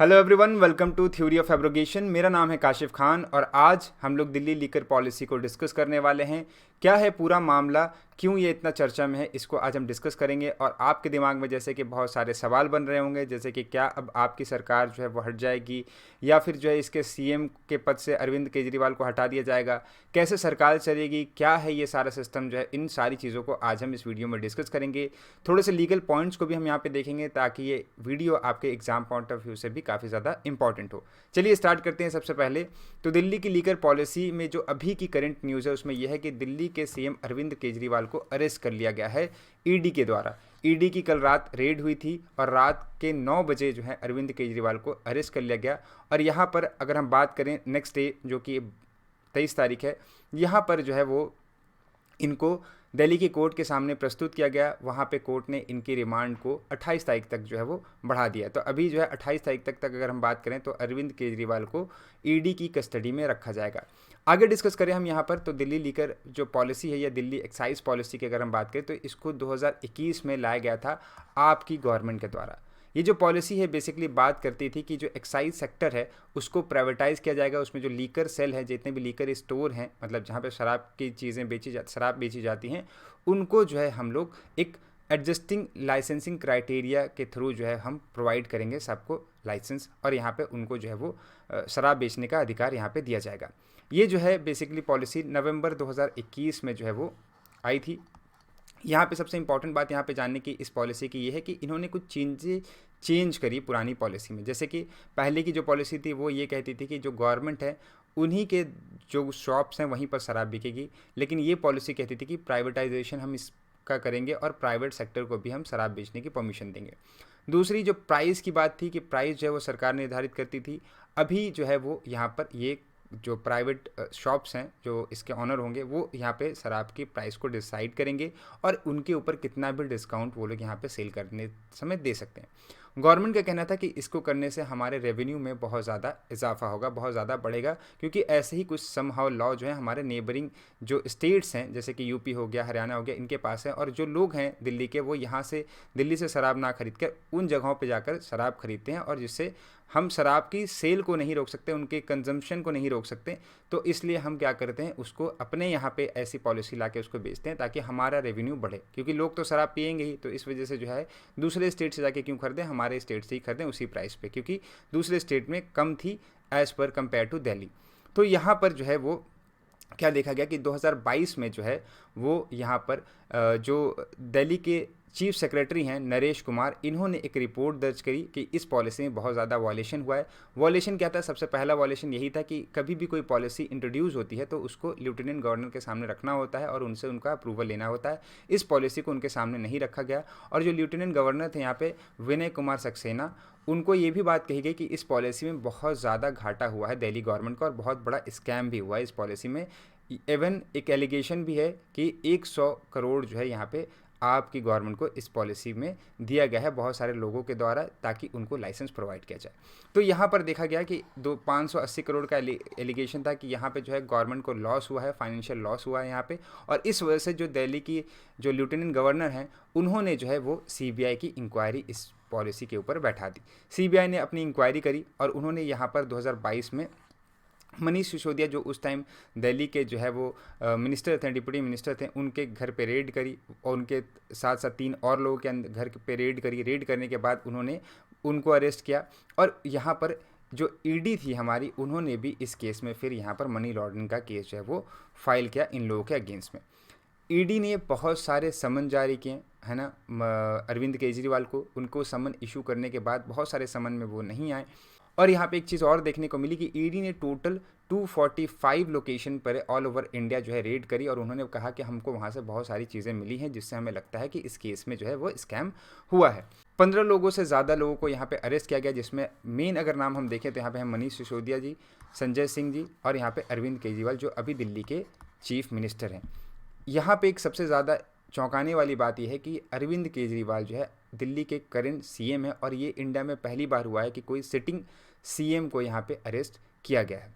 Hello everyone, welcome to theory of abrogation. मेरा नाम है काशिफ खान और आज हम लोग दिल्ली लीकर पॉलिसी को डिस्कस करने वाले हैं। क्या है पूरा मामला, क्यों ये इतना चर्चा में है, इसको आज हम डिस्कस करेंगे। और आपके दिमाग में जैसे कि बहुत सारे सवाल बन रहे होंगे, जैसे कि क्या अब आपकी सरकार जो है वो हट जाएगी या फिर जो है इसके सीएम के पद से अरविंद केजरीवाल को हटा दिया जाएगा, कैसे सरकार चलेगी, क्या है ये सारा सिस्टम जो है, इन सारी चीज़ों को आज हम इस वीडियो में डिस्कस करेंगे। थोड़े से लीगल पॉइंट्स को भी हम यहाँ पे देखेंगे ताकि ये वीडियो आपके एग्जाम पॉइंट ऑफ व्यू से भी काफ़ी ज़्यादा इंपॉर्टेंट हो। चलिए स्टार्ट करते हैं। सबसे पहले तो दिल्ली की लीकर पॉलिसी में जो अभी की करंट न्यूज़ है उसमें यह है कि दिल्ली के सीएम अरविंद केजरीवाल को अरेस्ट कर लिया गया है ईडी के द्वारा। ईडी की कल रात रेड हुई थी और रात के 9 बजे जो है अरविंद केजरीवाल को अरेस्ट कर लिया गया। और यहाँ पर अगर हम बात करें नेक्स्ट डे जो कि 23 तारीख है, यहाँ पर जो है वो इनको दिल्ली की कोर्ट के सामने प्रस्तुत किया गया। वहाँ पे कोर्ट ने इनकी रिमांड को 28 तारीख तक जो है वो बढ़ा दिया। तो अभी जो है 28 तारीख तक अगर हम बात करें तो अरविंद केजरीवाल को ईडी की कस्टडी में रखा जाएगा। आगे डिस्कस करें हम यहाँ पर तो दिल्ली लीकर जो पॉलिसी है या दिल्ली एक्साइज पॉलिसी की अगर हम बात करें तो इसको 2021 में लाया गया था आपकी गवर्नमेंट के द्वारा। ये जो पॉलिसी है बेसिकली बात करती थी कि जो एक्साइज सेक्टर है उसको प्राइवेटाइज किया जाएगा। उसमें जो लीकर सेल है, जितने भी लीकर स्टोर हैं, मतलब जहाँ पे शराब की चीज़ें शराब बेची जाती हैं, उनको जो है हम लोग एक एडजस्टिंग लाइसेंसिंग क्राइटेरिया के थ्रू जो है हम प्रोवाइड करेंगे सबको लाइसेंस, और यहाँ पे उनको जो है वो शराब बेचने का अधिकार यहाँ पे दिया जाएगा। ये जो है बेसिकली पॉलिसी नवंबर 2021 में जो है वो आई थी। यहाँ पे सबसे इंपॉर्टेंट बात यहाँ पे जानने की इस पॉलिसी की ये है कि इन्होंने कुछ चेंज करी पुरानी पॉलिसी में। जैसे कि पहले की जो पॉलिसी थी वो ये कहती थी कि जो गवर्नमेंट है उन्हीं के जो शॉप्स हैं वहीं पर शराब बिकेगी, लेकिन ये पॉलिसी कहती थी कि प्राइवेटाइजेशन हम इसका करेंगे और प्राइवेट सेक्टर को भी हम शराब बेचने की परमिशन देंगे। दूसरी जो प्राइस की बात थी कि प्राइस जो है वो सरकार निर्धारित करती थी। अभी जो है वो यहाँ पर ये जो प्राइवेट शॉप्स हैं जो इसके ऑनर होंगे वो यहाँ पे शराब की प्राइस को डिसाइड करेंगे और उनके ऊपर कितना भी डिस्काउंट वो लोग यहाँ पे सेल करने समय दे सकते हैं। गवर्नमेंट का कहना था कि इसको करने से हमारे रेवेन्यू में बहुत ज़्यादा इजाफा होगा, बहुत ज़्यादा बढ़ेगा, क्योंकि ऐसे ही कुछ समहाउ लॉ जो है हमारे नेबरिंग जो स्टेट्स हैं जैसे कि यूपी हो गया, हरियाणा हो गया, इनके पास है। और जो लोग हैं दिल्ली के वो यहाँ से दिल्ली से शराब ना खरीद कर उन जगहों पर जाकर शराब खरीदते हैं, और जिससे हम शराब की सेल को नहीं रोक सकते, उनके कंजम्पशन को नहीं रोक सकते। तो इसलिए हम क्या करते हैं, उसको अपने यहाँ पे ऐसी पॉलिसी ला के उसको बेचते हैं ताकि हमारा रेवेन्यू बढ़े, क्योंकि लोग तो शराब पियेंगे ही। तो इस वजह से जो है दूसरे स्टेट से जाके क्यों खरीदें, हमारे स्टेट से ही खरीदें उसी प्राइस पे, क्योंकि दूसरे स्टेट में कम थी as per compare to Delhi. तो यहाँ पर जो है वो क्या देखा गया कि 2022 में जो है वो यहाँ पर जो दिल्ली के चीफ सेक्रेटरी हैं नरेश कुमार, इन्होंने एक रिपोर्ट दर्ज करी कि इस पॉलिसी में बहुत ज़्यादा वॉलेशन हुआ है। वॉलेशन क्या था? सबसे पहला वॉलेशन यही था कि कभी भी कोई पॉलिसी इंट्रोड्यूस होती है तो उसको लेफ्टिनेंट गवर्नर के सामने रखना होता है और उनसे उनका अप्रूवल लेना होता है। इस पॉलिसी को उनके सामने नहीं रखा गया, और जो लेफ्टिनेंट गवर्नर थे यहाँ पे विनय कुमार सक्सेना, उनको ये भी बात कही गई कि इस पॉलिसी में बहुत ज़्यादा घाटा हुआ है दिल्ली गवर्नमेंट का और बहुत बड़ा स्कैम भी हुआ है इस पॉलिसी में। इवन एक एलिगेशन भी है कि 100 करोड़ जो है यहाँ पे आपकी गवर्नमेंट को इस पॉलिसी में दिया गया है बहुत सारे लोगों के द्वारा, ताकि उनको लाइसेंस प्रोवाइड किया जाए। तो यहाँ पर देखा गया कि 580 करोड़ का एलिगेशन था कि यहाँ पे जो है गवर्नमेंट को लॉस हुआ है, फाइनेंशियल लॉस हुआ है यहाँ पे। और इस वजह से जो दिल्ली की जो लेफ्टिनेंट गवर्नर हैं उन्होंने जो है वो सीबीआई की इंक्वायरी इस पॉलिसी के ऊपर बैठा दी। सीबीआई ने अपनी इंक्वायरी करी और उन्होंने यहाँ पर 2022 में मनीष सिसोदिया जो उस टाइम दिल्ली के जो है वो मिनिस्टर थे, डिप्टी मिनिस्टर थे, उनके घर पे रेड करी और उनके साथ साथ 3 और लोगों के घर पे रेड करी। रेड करने के बाद उन्होंने उनको अरेस्ट किया, और यहाँ पर जो ईडी थी हमारी, उन्होंने भी इस केस में फिर यहाँ पर मनी लॉन्ड्रिंग का केस जो है वो फाइल किया इन लोगों के अगेंस्ट में। ईडी ने बहुत सारे समन जारी किए, है ना, अरविंद केजरीवाल को। उनको समन इशू करने के बाद बहुत सारे समन में वो नहीं आए। और यहाँ पे एक चीज़ और देखने को मिली कि ईडी ने टोटल 245 लोकेशन पर ऑल ओवर इंडिया जो है रेड करी, और उन्होंने कहा कि हमको वहाँ से बहुत सारी चीज़ें मिली हैं जिससे हमें लगता है कि इस केस में जो है वो स्कैम हुआ है। 15 लोगों से ज़्यादा लोगों को यहाँ पे अरेस्ट किया गया, जिसमें मेन अगर नाम हम देखें तो यहाँ पे हैं मनीष सिसोदिया जी, संजय सिंह जी, और यहाँ पे अरविंद केजरीवाल जो अभी दिल्ली के चीफ मिनिस्टर हैं। यहाँ पे एक सबसे ज़्यादा चौंकाने वाली बात यह है कि अरविंद केजरीवाल जो है दिल्ली के करंट सीएम है, और ये इंडिया में पहली बार हुआ है कि कोई सिटिंग सीएम को यहाँ पे अरेस्ट किया गया है।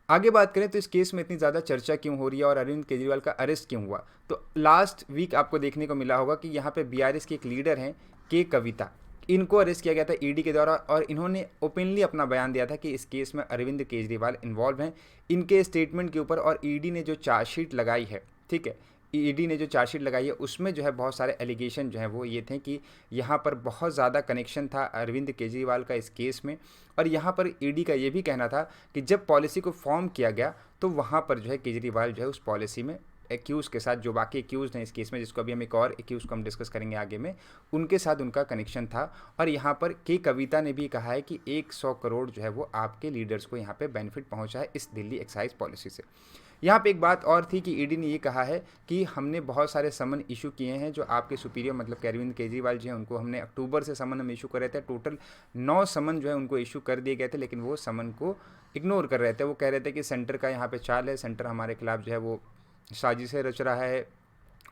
आगे बात करें तो इस केस में इतनी ज़्यादा चर्चा क्यों हो रही है और अरविंद केजरीवाल का अरेस्ट क्यों हुआ, तो लास्ट वीक आपको देखने को मिला होगा कि यहाँ पे बीआरएस की एक लीडर हैं के कविता। इनको अरेस्ट किया गया था ईडी के द्वारा और इन्होंने ओपनली अपना बयान दिया था कि इस केस में अरविंद केजरीवाल इन्वॉल्व हैं इनके स्टेटमेंट के ऊपर। और ईडी ने जो चार्जशीट लगाई है, ठीक है, ईडी ने जो चार्जशीट लगाई है उसमें जो है बहुत सारे एलिगेशन जो है वो ये थे कि यहाँ पर बहुत ज़्यादा कनेक्शन था अरविंद केजरीवाल का इस केस में। और यहाँ पर ईडी का ये भी कहना था कि जब पॉलिसी को फॉर्म किया गया तो वहाँ पर जो है केजरीवाल जो है उस पॉलिसी में एक्यूज़ के साथ, जो बाकी एक्यूज़ हैं इस केस में, जिसको अभी हम एक और एक्यूज़ को हम डिस्कस करेंगे आगे में, उनके साथ उनका कनेक्शन था। और यहाँ पर के कविता ने भी कहा है कि 100 करोड़ जो है वो आपके लीडर्स को यहाँ पे बेनिफिट पहुँचा है इस दिल्ली एक्साइज पॉलिसी से। यहाँ पे एक बात और थी कि ईडी ने ये कहा है कि हमने बहुत सारे समन इशू किए हैं जो आपके सुपीरियर मतलब कि अरविंद केजरीवाल जी हैं उनको हमने अक्टूबर से समन हम इशू कर रहे थे। टोटल 9 समन जो है उनको इशू कर दिए गए थे, लेकिन वो समन को इग्नोर कर रहे थे। वो कह रहे थे कि सेंटर का यहाँ पे चाल है, सेंटर हमारे खिलाफ जो है वो साजिशें रच रहा है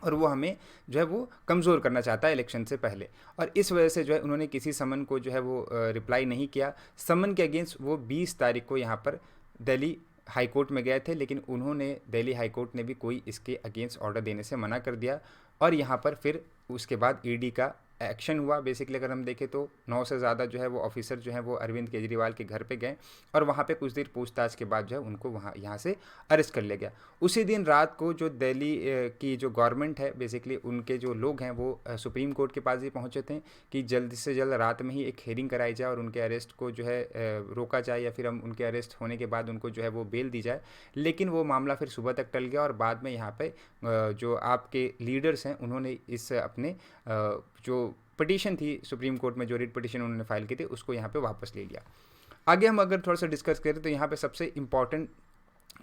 और वो हमें जो है वो कमज़ोर करना चाहता है इलेक्शन से पहले। और इस वजह से जो है उन्होंने किसी समन को जो है वो रिप्लाई नहीं किया। समन के अगेंस्ट वो 20 तारीख को यहाँ पर दिल्ली हाई कोर्ट में गए थे, लेकिन उन्होंने दिल्ली हाई कोर्ट ने भी कोई इसके अगेंस्ट ऑर्डर देने से मना कर दिया। और यहाँ पर फिर उसके बाद ईडी का एक्शन हुआ। बेसिकली अगर हम देखें तो 9 से ज़्यादा जो है वो ऑफिसर जो है वो अरविंद केजरीवाल के घर पे गए और वहाँ पे कुछ देर पूछताछ के बाद जो है उनको यहाँ से अरेस्ट कर लिया गया। उसी दिन रात को जो दिल्ली की जो गवर्नमेंट है बेसिकली उनके जो लोग हैं वो सुप्रीम कोर्ट के पास भी पहुँचे थे कि जल्द से जल्द रात में ही एक हियरिंग कराई जाए और उनके अरेस्ट को जो है रोका जाए या फिर हम उनके अरेस्ट होने के बाद उनको जो है वो बेल दी जाए। लेकिन वो मामला फिर सुबह तक टल गया और बाद में यहाँ पे जो आपके लीडर्स हैं उन्होंने इस अपने जो पिटीशन थी सुप्रीम कोर्ट में, जो रिट पिटीशन उन्होंने फाइल की थी, उसको यहाँ पे वापस ले लिया। आगे हम अगर थोड़ा सा डिस्कस करें तो यहाँ पे सबसे इम्पॉर्टेंट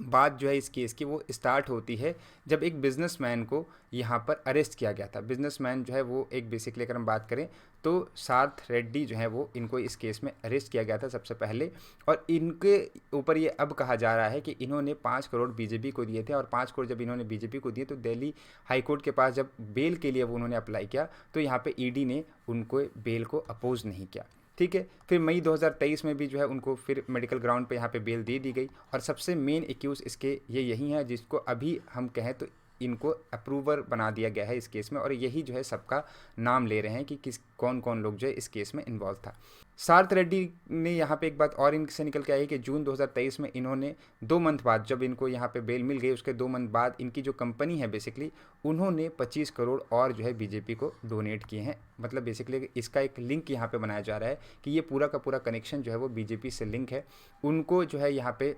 बात जो है इस केस की वो स्टार्ट होती है जब एक बिजनेसमैन को यहाँ पर अरेस्ट किया गया था। बिजनेसमैन जो है वो एक बेसिकली अगर हम बात करें तो सार्थ रेड्डी जो है वो इनको इस केस में अरेस्ट किया गया था सबसे पहले। और इनके ऊपर ये अब कहा जा रहा है कि इन्होंने 5 करोड़ बीजेपी को दिए थे और 5 करोड़ जब इन्होंने बीजेपी को दिए तो दिल्ली हाई कोर्ट के पास जब बेल के लिए वो उन्होंने अप्लाई किया तो यहाँ पे ईडी ने उनको बेल को अपोज नहीं किया, ठीक है। फिर मई 2023 में भी जो है उनको फिर मेडिकल ग्राउंड पे यहाँ पे बेल दे दी गई। और सबसे मेन एक्यूज़ इसके ये यही है जिसको अभी हम कहें तो इनको अप्रूवर बना दिया गया है इस केस में और यही जो है सबका नाम ले रहे हैं कि किस कौन कौन लोग जो है इस केस में इन्वॉल्व था। सार्थ रेड्डी ने यहाँ पे एक बात और इनसे निकल के आई कि जून 2023 में इन्होंने 2 मंथ बाद जब इनको यहाँ पे बेल मिल गई उसके 2 मंथ बाद इनकी जो कंपनी है बेसिकली उन्होंने 25 करोड़ और जो है बीजेपी को डोनेट किए हैं। मतलब बेसिकली इसका एक लिंक यहाँ पे बनाया जा रहा है कि ये पूरा का पूरा कनेक्शन जो है वो बीजेपी से लिंक है। उनको जो है यहाँ पे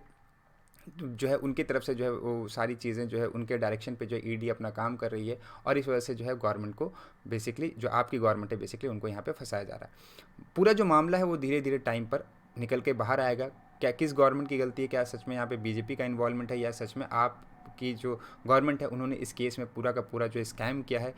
जो है उनकी तरफ से जो है वो सारी चीज़ें जो है उनके डायरेक्शन पे जो है ईडी अपना काम कर रही है और इस वजह से जो है गवर्नमेंट को बेसिकली जो आपकी गवर्नमेंट है बेसिकली उनको यहाँ पे फंसाया जा रहा है। पूरा जो मामला है वो धीरे धीरे टाइम पर निकल के बाहर आएगा। क्या किस गवर्नमेंट की गलती है, क्या सच में यहाँ पे बीजेपी का इन्वॉल्वमेंट है या सच में आपकी जो गवर्नमेंट है उन्होंने इस केस में पूरा का पूरा जो स्कैम किया है,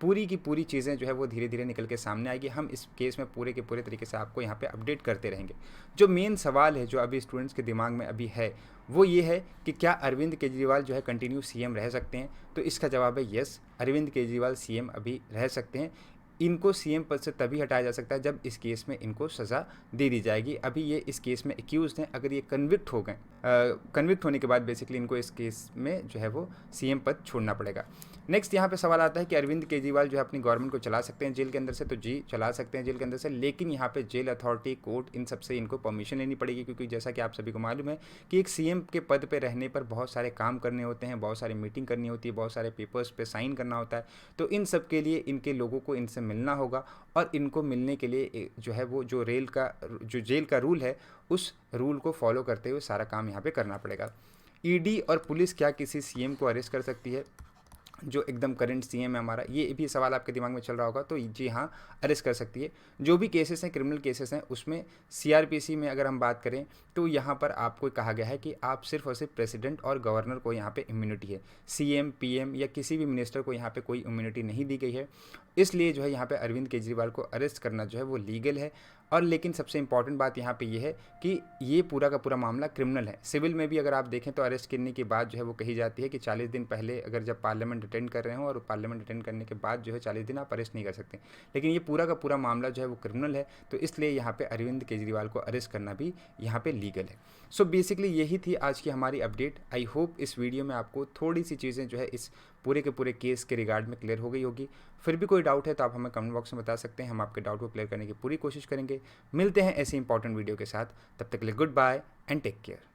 पूरी की पूरी चीज़ें जो है वो धीरे धीरे निकल के सामने आएगी। हम इस केस में पूरे के पूरे तरीके से आपको यहाँ पे अपडेट करते रहेंगे। जो मेन सवाल है जो अभी स्टूडेंट्स के दिमाग में अभी है वो ये है कि क्या अरविंद केजरीवाल जो है कंटिन्यू सीएम रह सकते हैं। तो इसका जवाब है यस, अरविंद केजरीवाल सीएम अभी रह सकते हैं। इनको सीएम पद से तभी हटाया जा सकता है जब इस केस में इनको सज़ा दे दी जाएगी। अभी ये इस केस में एक्यूज़ हैं, अगर ये कन्विक्ट हो गए, कन्विक्ट होने के बाद बेसिकली इनको इस केस में जो है वो सीएम पद छोड़ना पड़ेगा। नेक्स्ट यहाँ पे सवाल आता है कि अरविंद केजरीवाल जो है अपनी गवर्नमेंट को चला सकते हैं जेल के अंदर से, तो जी चला सकते हैं जेल के अंदर से, लेकिन यहाँ पे जेल अथॉरिटी, कोर्ट, इन सब से इनको परमिशन लेनी पड़ेगी क्योंकि जैसा कि आप सभी को मालूम है कि एक सीएम के पद पे रहने पर बहुत सारे काम करने होते हैं, बहुत सारी मीटिंग करनी होती है, बहुत सारे पेपर्स पे साइन करना होता है। तो इन सब के लिए इनके लोगों को इनसे मिलना होगा और इनको मिलने के लिए जो है वो जो जेल का रूल है उस रूल को फॉलो करते हुए सारा काम यहाँ पे करना पड़ेगा। ईडी और पुलिस क्या किसी सीएम को अरेस्ट कर सकती है? जो एकदम करंट सीएम है हमारा, ये भी सवाल आपके दिमाग में चल रहा होगा, तो जी हाँ, अरेस्ट कर सकती है। जो भी केसेस हैं, क्रिमिनल केसेस हैं, उसमें सीआरपीसी में अगर हम बात करें तो यहाँ पर आपको कहा गया है कि आप सिर्फ और सिर्फ प्रेसिडेंट और गवर्नर को यहाँ पे इम्यूनिटी है, सीएम, पीएम या किसी भी मिनिस्टर को यहाँ पे कोई इम्यूनिटी नहीं दी गई है। इसलिए जो है यहाँ पे अरविंद केजरीवाल को अरेस्ट करना जो है वो लीगल है। और लेकिन सबसे इंपॉर्टेंट बात यहाँ पे ये है कि ये पूरा का पूरा मामला क्रिमिनल है। सिविल में भी अगर आप देखें तो अरेस्ट करने की बात जो है वो कही जाती है कि 40 दिन पहले अगर जब पार्लियामेंट अटेंड कर रहे हो और पार्लियामेंट अटेंड करने के बाद जो है 40 दिन आप अरेस्ट नहीं कर सकते, लेकिन ये पूरा का पूरा मामला जो है वो क्रिमिनल है। तो इसलिए यहाँ पे अरविंद केजरीवाल को अरेस्ट करना भी यहाँ पे लीगल है। सो बेसिकली यही थी आज की हमारी अपडेट। आई होप इस वीडियो में आपको थोड़ी सी चीज़ें जो है इस पूरे के पूरे केस के रिगार्ड में क्लियर हो गई होगी। फिर भी कोई डाउट है तो आप हमें कमेंट बॉक्स में बता सकते हैं, हम आपके डाउट को क्लियर करने की पूरी कोशिश करेंगे। मिलते हैं ऐसे इंपॉर्टेंट वीडियो के साथ, तब तक के लिए goodbye and take care.